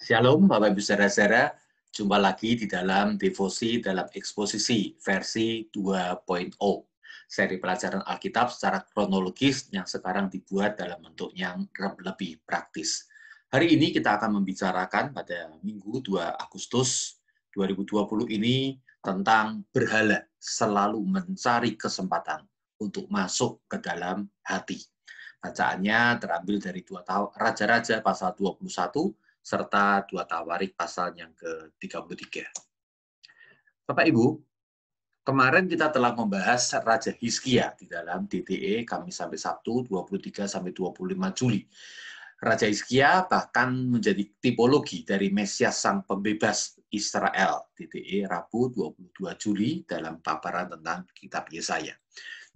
Shalom Bapak Ibu Saudara-saudara, jumpa lagi di dalam devosi dalam eksposisi versi 2.0. Seri pelajaran Alkitab secara kronologis yang sekarang dibuat dalam bentuk yang lebih praktis. Hari ini kita akan membicarakan pada Minggu 2 Agustus 2020 ini tentang berhala selalu mencari kesempatan untuk masuk ke dalam hati. Bacaannya terambil dari 2 Raja-Raja pasal 21 serta 2 Tawarik pasal yang ke-33. Bapak Ibu, kemarin kita telah membahas Raja Hizkia di dalam DTE Kamis sampai Sabtu 23 sampai 25 Juli. Raja Hizkia bahkan menjadi tipologi dari Mesias Sang Pembebas Israel, DTE Rabu 22 Juli dalam paparan tentang kitab Yesaya.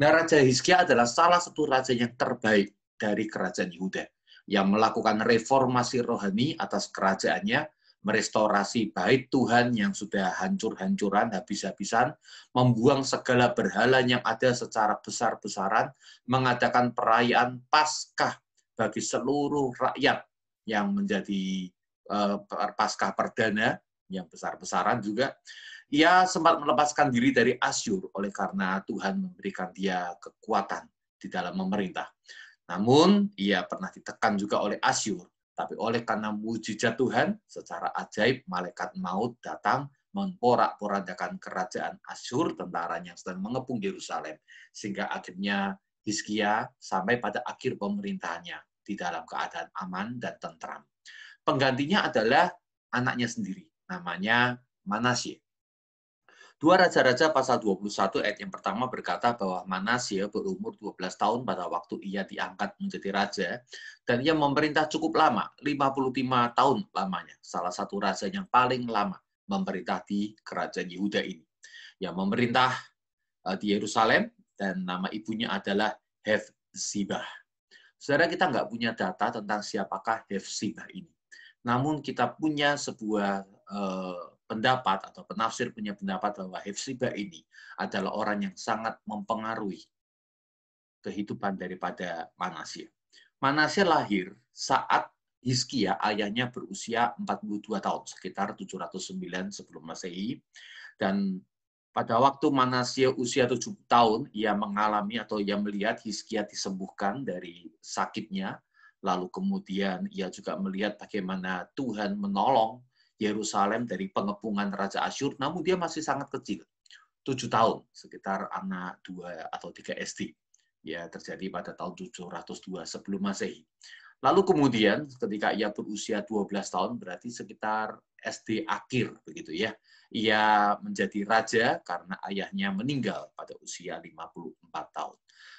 Nah, Raja Hizkia adalah salah satu raja yang terbaik dari kerajaan Yehuda yang melakukan reformasi rohani atas kerajaannya, merestorasi bait Tuhan yang sudah hancur-hancuran, habis-habisan, membuang segala berhala yang ada secara besar-besaran, mengadakan perayaan Paskah bagi seluruh rakyat yang menjadi Paskah perdana, yang besar-besaran juga. Ia sempat melepaskan diri dari Asyur oleh karena Tuhan memberikan dia kekuatan di dalam memerintah. Namun, ia pernah ditekan juga oleh Asyur, tapi oleh karena mujizat Tuhan, secara ajaib malaikat maut datang memporak-porandakan kerajaan Asyur, tentaranya yang sedang mengepung Yerusalem, sehingga akhirnya Hizkia sampai pada akhir pemerintahannya di dalam keadaan aman dan tentram. Penggantinya adalah anaknya sendiri, namanya Manasye. 2 Raja-Raja pasal 21 ayat yang pertama berkata bahwa Manasye berumur 12 tahun pada waktu ia diangkat menjadi raja, dan ia memerintah cukup lama, 55 tahun lamanya, salah satu raja yang paling lama memerintah di kerajaan Yehuda ini. Yang memerintah di Yerusalem, dan nama ibunya adalah Hefzibah. Saudara, kita nggak punya data tentang siapakah Hefzibah ini. Namun kita punya sebuah pendapat atau penafsir punya pendapat bahwa Hefzibah ini adalah orang yang sangat mempengaruhi kehidupan daripada Manasye. Manasye lahir saat Hizkia ayahnya berusia 42 tahun, sekitar 709 sebelum Masehi, dan pada waktu Manasye usia 7 tahun, ia mengalami atau ia melihat Hizkia disembuhkan dari sakitnya, lalu kemudian ia juga melihat bagaimana Tuhan menolong Yerusalem dari pengepungan Raja Asyur, namun dia masih sangat kecil, 7 tahun, sekitar anak 2 atau 3 SD. Ya, terjadi pada tahun 702 sebelum Masehi. Lalu kemudian ketika ia berusia 12 tahun, berarti sekitar SD akhir, begitu ya, ia menjadi raja karena ayahnya meninggal pada usia 54 tahun.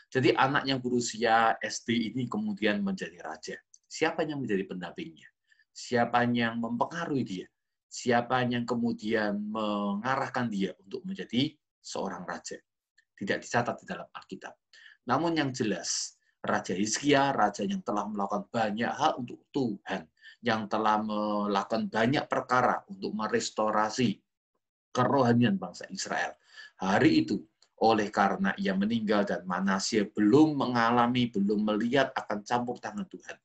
Jadi anak yang berusia SD ini kemudian menjadi raja. Siapa yang menjadi pendampingnya? Siapa yang mempengaruhi dia? Siapa yang kemudian mengarahkan dia untuk menjadi seorang raja? Tidak dicatat di dalam Alkitab. Namun yang jelas, Raja Hizkia, raja yang telah melakukan banyak hal untuk Tuhan, yang telah melakukan banyak perkara untuk merestorasi kerohanian bangsa Israel. Hari itu, oleh karena ia meninggal dan Manasye belum melihat akan campur tangan Tuhan,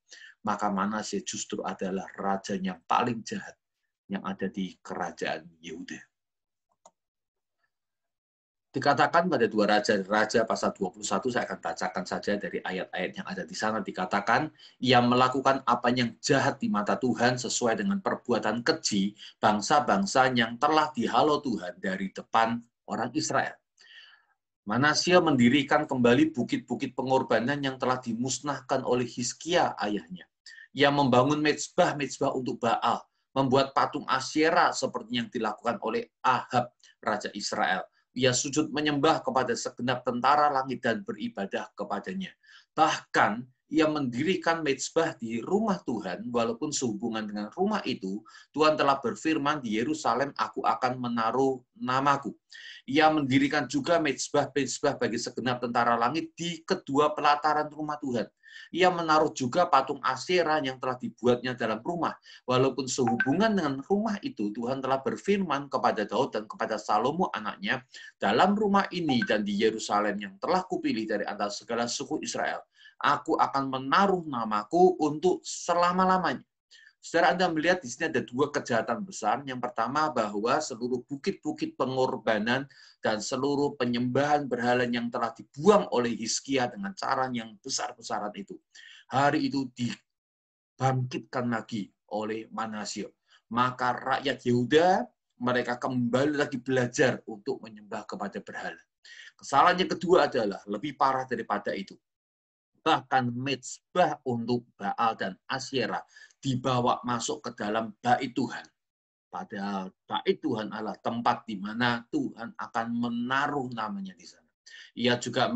maka Manasye justru adalah raja yang paling jahat yang ada di kerajaan Yehuda. Dikatakan pada 2 Raja-Raja pasal 21, saya akan bacakan saja dari ayat-ayat yang ada di sana. Dikatakan, ia melakukan apa yang jahat di mata Tuhan sesuai dengan perbuatan keji bangsa-bangsa yang telah dihalau Tuhan dari depan orang Israel. Manasye mendirikan kembali bukit-bukit pengorbanan yang telah dimusnahkan oleh Hizkia ayahnya. Ia membangun mezbah-mezbah untuk Baal, membuat patung Asyera seperti yang dilakukan oleh Ahab, Raja Israel. Ia sujud menyembah kepada segenap tentara langit dan beribadah kepadanya. Bahkan, ia mendirikan mezbah di rumah Tuhan, walaupun sehubungan dengan rumah itu, Tuhan telah berfirman, di Yerusalem aku akan menaruh namaku. Ia mendirikan juga mezbah-mezbah bagi segenap tentara langit di kedua pelataran rumah Tuhan. Ia menaruh juga patung Asyera yang telah dibuatnya dalam rumah. Walaupun sehubungan dengan rumah itu, Tuhan telah berfirman kepada Daud dan kepada Salomo anaknya, dalam rumah ini dan di Yerusalem yang telah kupilih dari antara segala suku Israel, aku akan menaruh namaku untuk selama-lamanya. Saudara, Anda melihat di sini ada dua kejahatan besar. Yang pertama bahwa seluruh bukit-bukit pengorbanan dan seluruh penyembahan berhala yang telah dibuang oleh Hizkia dengan cara yang besar-besaran itu, hari itu dibangkitkan lagi oleh Manasye. Maka rakyat Yehuda, mereka kembali lagi belajar untuk menyembah kepada berhala. Kesalahan yang kedua adalah lebih parah daripada itu. Bahkan mezbah untuk Baal dan Asyera dibawa masuk ke dalam bait Tuhan. Padahal bait Tuhan adalah tempat di mana Tuhan akan menaruh namanya di sana. Ia juga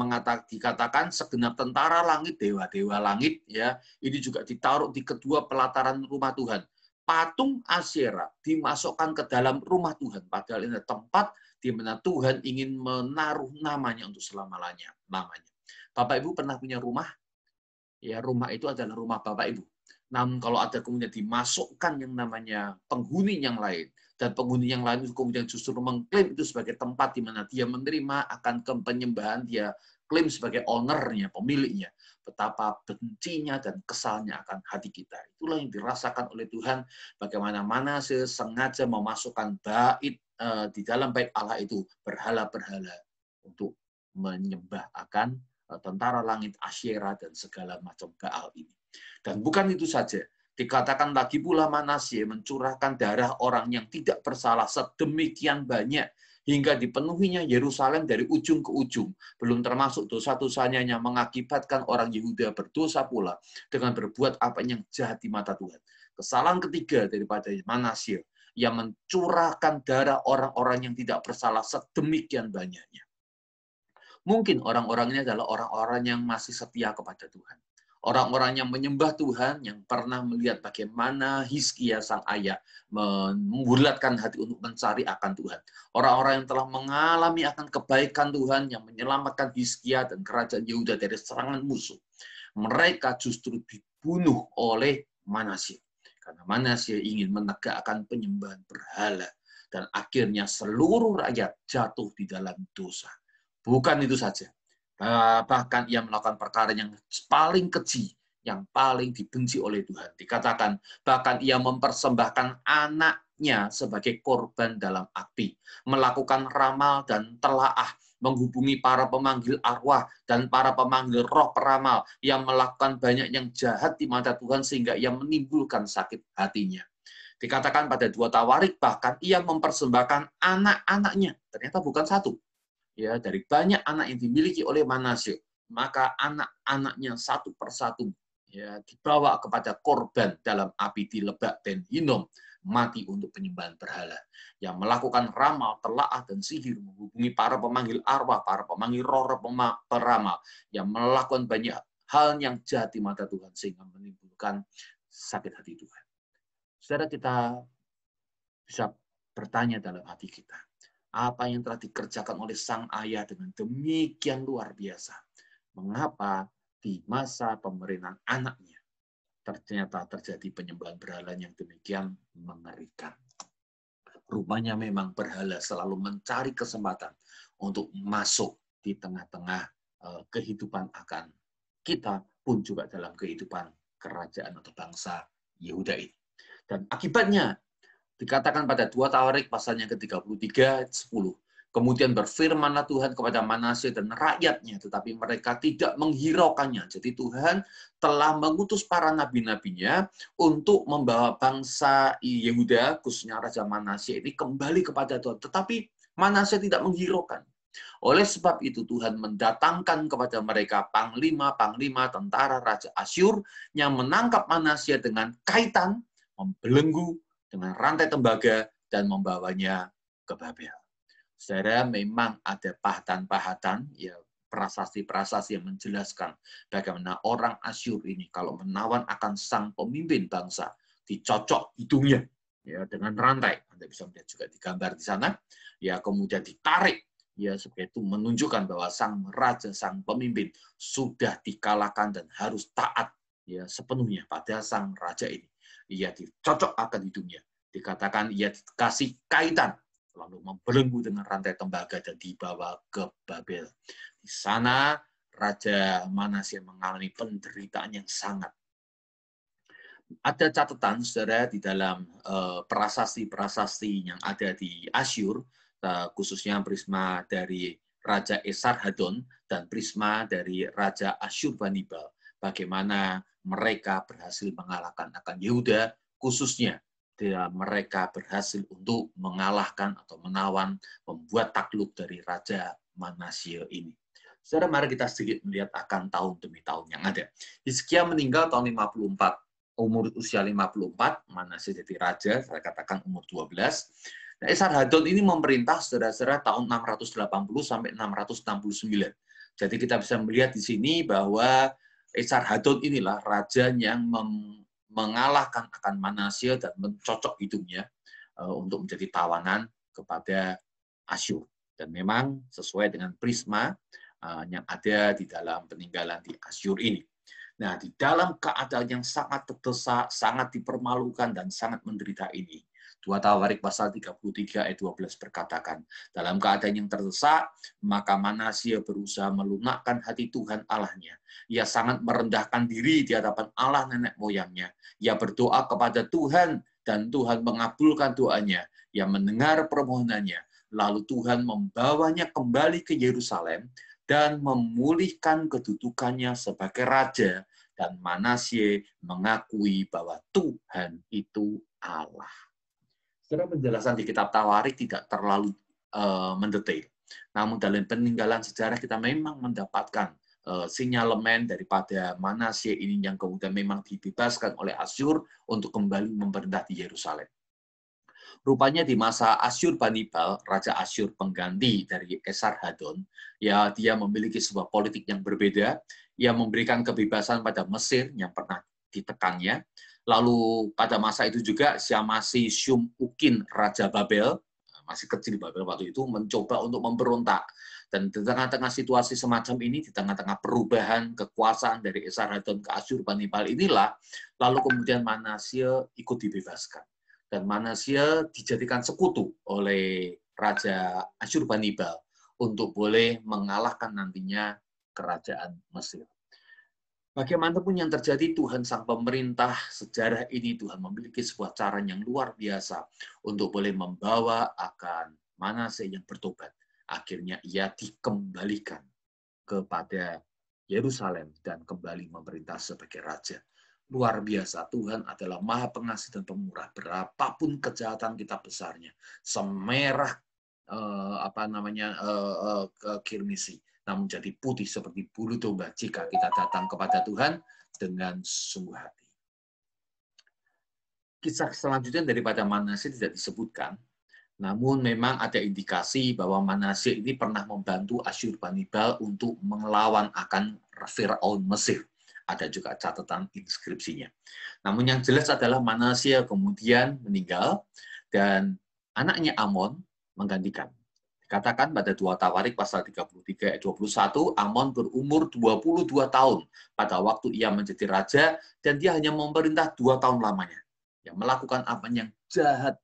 dikatakan segenap tentara langit, dewa-dewa langit, ya, ini juga ditaruh di kedua pelataran rumah Tuhan. Patung Asyera dimasukkan ke dalam rumah Tuhan, padahal ini tempat di mana Tuhan ingin menaruh namanya untuk selama-lamanya. Bapak Ibu pernah punya rumah? Ya, rumah itu adalah rumah Bapak Ibu. Namun kalau ada kemudian dimasukkan yang namanya penghuni yang lain, dan penghuni yang lain itu kemudian justru mengklaim itu sebagai tempat di mana dia menerima akan penyembahan, dia klaim sebagai ownernya, pemiliknya, betapa bencinya dan kesalnya akan hati kita. Itulah yang dirasakan oleh Tuhan, bagaimana Manasye sengaja memasukkan bait di dalam bait Allah itu berhala-berhala untuk menyembah akan tentara langit Asyera dan segala macam Baal ini. Dan bukan itu saja, dikatakan lagi pula Manasye mencurahkan darah orang yang tidak bersalah sedemikian banyak hingga dipenuhinya Yerusalem dari ujung ke ujung. Belum termasuk dosa-dosanya yang mengakibatkan orang Yehuda berdosa pula dengan berbuat apa yang jahat di mata Tuhan. Kesalahan ketiga daripada Manasye, yang mencurahkan darah orang-orang yang tidak bersalah sedemikian banyaknya. Mungkin orang-orang ini adalah orang-orang yang masih setia kepada Tuhan. Orang-orang yang menyembah Tuhan, yang pernah melihat bagaimana Hizkia sang ayah membulatkan hati untuk mencari akan Tuhan. Orang-orang yang telah mengalami akan kebaikan Tuhan, yang menyelamatkan Hizkia dan kerajaan Yehuda dari serangan musuh. Mereka justru dibunuh oleh Manasye. Karena Manasye ingin menegakkan penyembahan berhala. Dan akhirnya seluruh rakyat jatuh di dalam dosa. Bukan itu saja. Bahkan ia melakukan perkara yang paling keji, yang paling dibenci oleh Tuhan. Dikatakan, bahkan ia mempersembahkan anaknya sebagai korban dalam api. Melakukan ramal dan telaah, menghubungi para pemanggil arwah dan para pemanggil roh peramal yang melakukan banyak yang jahat di mata Tuhan sehingga ia menimbulkan sakit hatinya. Dikatakan pada 2 Tawarik, bahkan ia mempersembahkan anak-anaknya. Ternyata bukan satu. Ya, dari banyak anak yang dimiliki oleh Manasye, maka anak-anaknya satu persatu ya dibawa kepada korban dalam api di Lebak Ben Hinnom, mati untuk penyembahan berhala. Yang melakukan ramal, telaah, dan sihir, menghubungi para pemanggil arwah, para pemanggil roh peramal, yang melakukan banyak hal yang jahat di mata Tuhan sehingga menimbulkan sakit hati Tuhan. Saudara, kita bisa bertanya dalam hati kita, apa yang telah dikerjakan oleh sang ayah dengan demikian luar biasa? Mengapa di masa pemerintahan anaknya ternyata terjadi penyembahan berhala yang demikian mengerikan? Rupanya memang berhala selalu mencari kesempatan untuk masuk di tengah-tengah kehidupan akan kita pun juga dalam kehidupan kerajaan atau bangsa Yehuda ini. Dan akibatnya dikatakan pada 2 Tawarik pasalnya ke-33 ayat 10. Kemudian berfirmanlah Tuhan kepada Manasye dan rakyatnya, tetapi mereka tidak menghiraukannya. Jadi Tuhan telah mengutus para nabi-nabinya untuk membawa bangsa Yehuda, khususnya Raja Manasye ini kembali kepada Tuhan. Tetapi Manasye tidak menghiraukan. Oleh sebab itu Tuhan mendatangkan kepada mereka panglima-panglima tentara Raja Asyur yang menangkap Manasye dengan kaitan, membelenggu, dengan rantai tembaga, dan membawanya ke Babel. Saudara, memang ada pahatan-pahatan, ya prasasti-prasasti yang menjelaskan bagaimana orang Asyur ini kalau menawan akan sang pemimpin bangsa, dicocok hidungnya ya dengan rantai. Anda bisa melihat juga di gambar di sana. Ya, kemudian ditarik ya seperti itu menunjukkan bahwa sang raja, sang pemimpin sudah dikalahkan dan harus taat ya sepenuhnya pada sang raja ini. Ia dicocok akan hidungnya. Dikatakan ia dikasih kaitan, lalu membelenggu dengan rantai tembaga dan dibawa ke Babel. Di sana Raja Manasye mengalami penderitaan yang sangat Ada catatan, saudara, di dalam prasasti-prasasti yang ada di Asyur, khususnya prisma dari Raja Esarhaddon dan prisma dari Raja Asyurbanipal, bagaimana mereka berhasil mengalahkan akan Yehuda, khususnya mereka berhasil untuk mengalahkan atau menawan, membuat takluk dari Raja Manasye ini. Saudara, mari kita sedikit melihat akan tahun demi tahun yang ada. Hizkia meninggal tahun 54, umur usia 54, Manasye jadi raja, saya katakan umur 12. Nah, Esarhaddon ini memerintah saudara-saudara tahun 680 sampai 669. Jadi kita bisa melihat di sini bahwa Esarhaddon inilah raja yang mengalahkan akan Manasye dan mencocok hidungnya untuk menjadi tawanan kepada Asyur. Dan memang sesuai dengan prisma yang ada di dalam peninggalan di Asyur ini. Nah, di dalam keadaan yang sangat terdesak, sangat dipermalukan, dan sangat menderita ini, 2 Tawarik pasal 33 ayat 12 berkatakan, dalam keadaan yang terdesak, maka Manasye berusaha melunakkan hati Tuhan Allahnya. Ia sangat merendahkan diri di hadapan Allah nenek moyangnya. Ia berdoa kepada Tuhan, dan Tuhan mengabulkan doanya. Ia mendengar permohonannya. Lalu Tuhan membawanya kembali ke Yerusalem dan memulihkan kedudukannya sebagai raja, dan Manasye mengakui bahwa Tuhan itu Allah. Secara penjelasan di kitab Tawarik tidak terlalu mendetail. Namun dalam peninggalan sejarah kita memang mendapatkan sinyalemen daripada Manasye ini yang kemudian memang dibebaskan oleh Asyur untuk kembali memerintah di Yerusalem. Rupanya di masa Asyurbanipal, Raja Asyur pengganti dari Esarhaddon, ya dia memiliki sebuah politik yang berbeda. Ia memberikan kebebasan pada Mesir yang pernah ditekannya. Lalu pada masa itu juga Syamasi Syum-Ukin, Raja Babel, masih kecil Babel waktu itu, mencoba untuk memberontak. Dan di tengah-tengah situasi semacam ini, di tengah-tengah perubahan kekuasaan dari Esarhaddon ke Asyurbanipal inilah, lalu kemudian Manasye ikut dibebaskan. Dan Manasye dijadikan sekutu oleh Raja Asyurbanipal untuk boleh mengalahkan nantinya kerajaan Mesir. Bagaimanapun yang terjadi, Tuhan sang pemerintah sejarah ini, Tuhan memiliki sebuah cara yang luar biasa untuk boleh membawa akan Manasye yang bertobat. Akhirnya ia dikembalikan kepada Yerusalem dan kembali memerintah sebagai raja. Luar biasa, Tuhan adalah Maha Pengasih dan Pemurah. Berapapun kejahatan kita besarnya, semerah kirmisi, namun jadi putih seperti bulu domba jika kita datang kepada Tuhan dengan sungguh hati. Kisah selanjutnya daripada Manasye tidak disebutkan, namun memang ada indikasi bahwa Manasye ini pernah membantu Asyurbanipal untuk melawan akan Firaun Mesir. Ada juga catatan inskripsinya. Namun yang jelas adalah Manasye kemudian meninggal dan anaknya Amon menggantikan. Dikatakan pada 2 Tawarik pasal 33 ayat 21, Amon berumur 22 tahun pada waktu ia menjadi raja dan dia hanya memerintah 2 tahun lamanya. Yang melakukan apa yang jahat,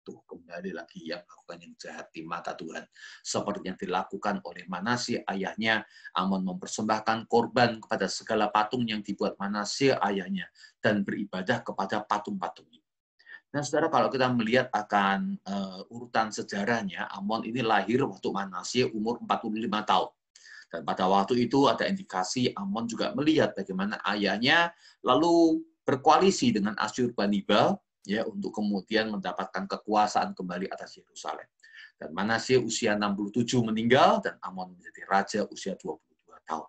tuh kembali lagi yang melakukan yang jahat di mata Tuhan. Seperti yang dilakukan oleh Manasye ayahnya, Amon mempersembahkan korban kepada segala patung yang dibuat Manasye ayahnya dan beribadah kepada patung-patung itu. Nah, saudara, kalau kita melihat akan urutan sejarahnya, Amon ini lahir waktu Manasye umur 45 tahun. Dan pada waktu itu ada indikasi Amon juga melihat bagaimana ayahnya lalu berkoalisi dengan Asyurbanipal ya untuk kemudian mendapatkan kekuasaan kembali atas Yerusalem. Dan Manasye usia 67 meninggal dan Amon menjadi raja usia 22 tahun.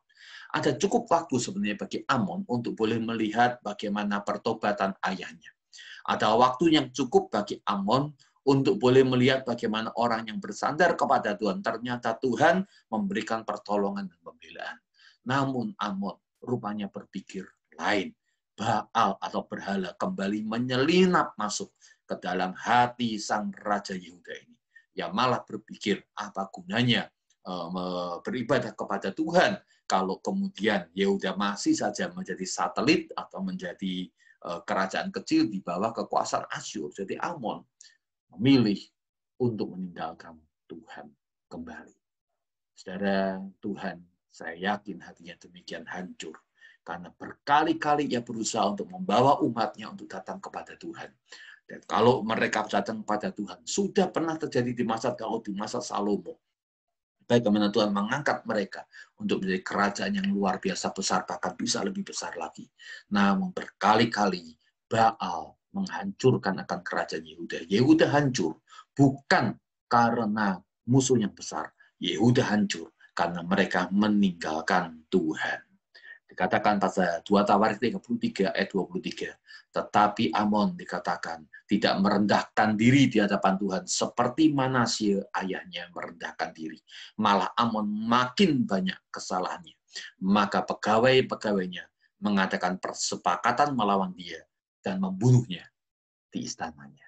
Ada cukup waktu sebenarnya bagi Amon untuk boleh melihat bagaimana pertobatan ayahnya. Ada waktu yang cukup bagi Amon untuk boleh melihat bagaimana orang yang bersandar kepada Tuhan, ternyata Tuhan memberikan pertolongan dan pembelaan. Namun Amon rupanya berpikir lain. Baal atau berhala kembali menyelinap masuk ke dalam hati sang Raja Yehuda ini. Yang malah berpikir, apa gunanya beribadah kepada Tuhan kalau kemudian Yehuda masih saja menjadi satelit atau menjadi kerajaan kecil di bawah kekuasaan Asyur. Jadi Amon memilih untuk meninggalkan Tuhan kembali. Saudara, Tuhan, saya yakin hatinya demikian hancur Karena berkali-kali ia berusaha untuk membawa umatnya untuk datang kepada Tuhan. Dan kalau mereka datang kepada Tuhan, sudah pernah terjadi di masa Salomo. Bagaimana Tuhan mengangkat mereka untuk menjadi kerajaan yang luar biasa besar, bahkan bisa lebih besar lagi. Namun berkali-kali Baal menghancurkan akan kerajaan Yehuda. Yehuda hancur bukan karena musuh yang besar. Yehuda hancur karena mereka meninggalkan Tuhan. Dikatakan pada 2 Tawarik 33 ayat 23. Tetapi Amon dikatakan tidak merendahkan diri di hadapan Tuhan seperti Manasye ayahnya merendahkan diri. Malah Amon makin banyak kesalahannya. Maka pegawai-pegawainya mengadakan persepakatan melawan dia dan membunuhnya di istananya.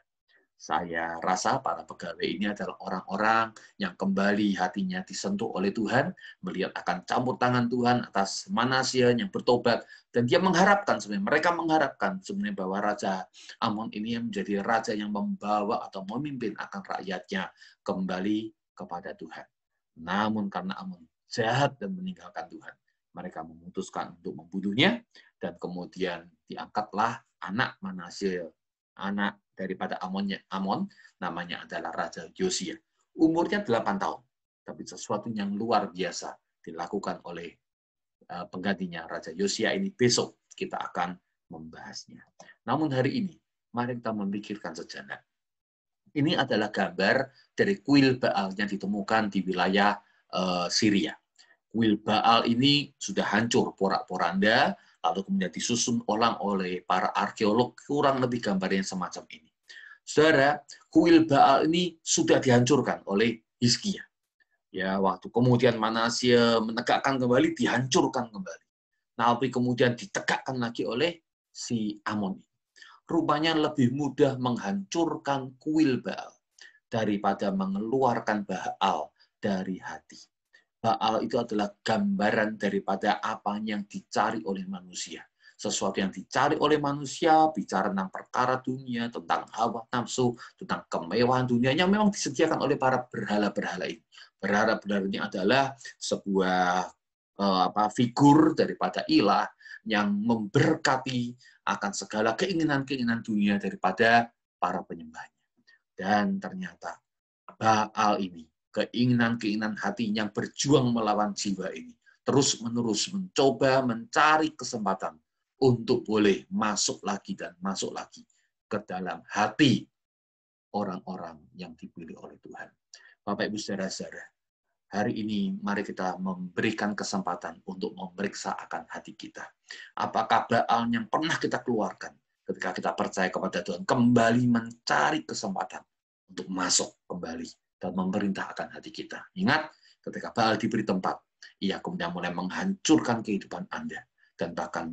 Saya rasa para pegawai ini adalah orang-orang yang kembali hatinya disentuh oleh Tuhan, melihat akan campur tangan Tuhan atas Manasye yang bertobat, dan dia mengharapkan sebenarnya, mereka mengharapkan sebenarnya bahwa Raja Amon ini menjadi raja yang membawa atau memimpin akan rakyatnya kembali kepada Tuhan. Namun karena Amon jahat dan meninggalkan Tuhan, mereka memutuskan untuk membunuhnya, dan kemudian diangkatlah anak Manasye, anak daripada Amon, namanya adalah Raja Yosia. Umurnya 8 tahun, tapi sesuatu yang luar biasa dilakukan oleh penggantinya Raja Yosia ini. Besok kita akan membahasnya. Namun hari ini, mari kita memikirkan sejenak. Ini adalah gambar dari kuil Baal yang ditemukan di wilayah Syria. Kuil Baal ini sudah hancur porak-poranda, lalu kemudian disusun ulang oleh para arkeolog, kurang lebih gambarnya semacam ini. Saudara, kuil Baal ini sudah dihancurkan oleh Hizkia. Ya, waktu kemudian Manasye menegakkan kembali, dihancurkan kembali. Nah, tapi kemudian ditegakkan lagi oleh si Amon. Rupanya lebih mudah menghancurkan kuil Baal daripada mengeluarkan Baal dari hati. Baal itu adalah gambaran daripada apa yang dicari oleh manusia. Sesuatu yang dicari oleh manusia, bicara tentang perkara dunia, tentang hawa nafsu, tentang kemewahan dunia yang memang disediakan oleh para berhala-berhala ini. Berhala-berhala ini adalah sebuah figur daripada ilah yang memberkati akan segala keinginan-keinginan dunia daripada para penyembahnya. Dan ternyata Baal ini, keinginan-keinginan hati yang berjuang melawan jiwa ini, terus-menerus mencoba mencari kesempatan untuk boleh masuk lagi dan masuk lagi ke dalam hati orang-orang yang dipilih oleh Tuhan. Bapak, Ibu, Saudara-saudara, hari ini mari kita memberikan kesempatan untuk memeriksa akan hati kita. Apakah Baal yang pernah kita keluarkan ketika kita percaya kepada Tuhan kembali mencari kesempatan untuk masuk kembali dan memerintah akan hati kita. Ingat, ketika Baal diberi tempat, ia kemudian mulai menghancurkan kehidupan Anda dan bahkan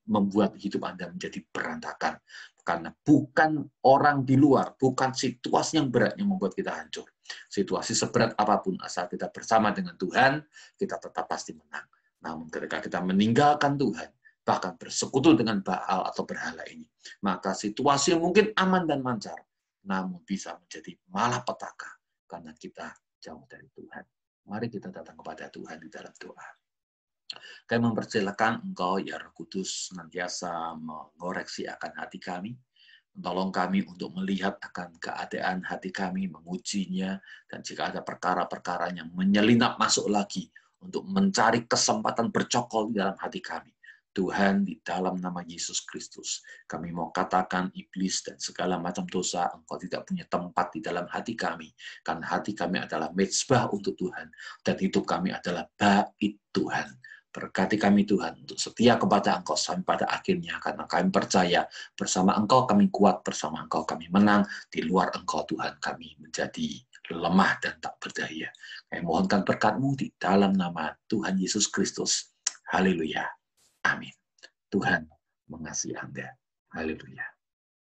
membuat hidup Anda menjadi berantakan. Karena bukan orang di luar, bukan situasi yang berat yang membuat kita hancur. Situasi seberat apapun, asal kita bersama dengan Tuhan, kita tetap pasti menang. Namun ketika kita meninggalkan Tuhan, bahkan bersekutu dengan Baal atau berhala ini, maka situasi yang mungkin aman dan lancar, namun bisa menjadi malapetaka karena kita jauh dari Tuhan. Mari kita datang kepada Tuhan di dalam doa. Kami mempersilakan Engkau, ya Roh Kudus, senantiasa mengoreksi akan hati kami. Tolong kami untuk melihat akan keadaan hati kami, mengujinya, dan jika ada perkara-perkara yang menyelinap masuk lagi untuk mencari kesempatan bercokol di dalam hati kami. Tuhan, di dalam nama Yesus Kristus, kami mau katakan iblis dan segala macam dosa, Engkau tidak punya tempat di dalam hati kami, karena hati kami adalah mezbah untuk Tuhan, dan hidup kami adalah bait Tuhan. Berkati kami Tuhan untuk setia kepada Engkau sampai pada akhirnya, karena kami percaya bersama Engkau kami kuat, bersama Engkau kami menang, di luar Engkau Tuhan kami menjadi lemah dan tak berdaya. Kami mohonkan berkat-Mu di dalam nama Tuhan Yesus Kristus. Haleluya. Amin. Tuhan mengasihi Anda. Haleluya.